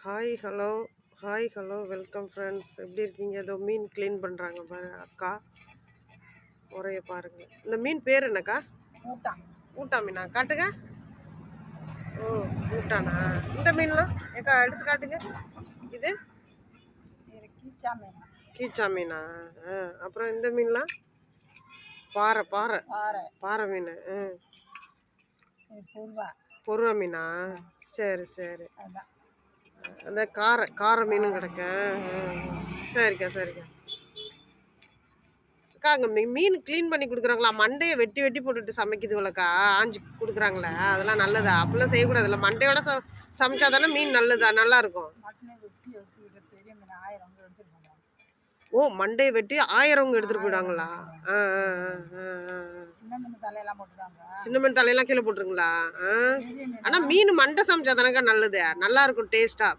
Hi hello hi hello welcome friends. எப்படி இருக்கீங்க? ஏதோ மீன் க்ளீன் பண்ணுறாங்க பாரு அக்கா. உரைய பாருங்க. இந்த மீன் பேர் என்னக்கா? ஊட்டா. ஊட்டா மீனா? காட்டுங்க. ஓ, ஊட்டானா? இந்த மீன்லாம் ஏக்கா எடுத்து காட்டுங்க. இது கீச்சா மீன். கீச்சா மீனா? அப்புறம் இந்த மீன்லாம் பாறை பாறை பாறை. பாறை மீன். பொருவா. பொருவ மீனா? சரி சரி. அதான். அந்த காரை காரை மீனும் கிடக்க. சரிக்கா சரிக்கா. அக்கா அங்கே மீன் க்ளீன் பண்ணி கொடுக்குறாங்களா? மண்டையை வெட்டி வெட்டி போட்டுட்டு சமைக்குதுங்களக்கா, ஆஞ்சி கொடுக்குறாங்களே, அதெல்லாம் நல்லதா? அப்படிலாம் செய்யக்கூடாதுல்ல. மண்டையோட சமைச்சா தானே மீன் நல்லதா, நல்லா இருக்கும். ஓ, மண்டையை வெட்டி 1000 எடுத்துட்டு போயிடாங்களா? சின்ன மீன் தலையெல்லாம் கீழே போட்டுருங்களா? ஆனா மீன் மண்டை சமைச்சா தானக்கா நல்லது, நல்லா இருக்கும் டேஸ்டா.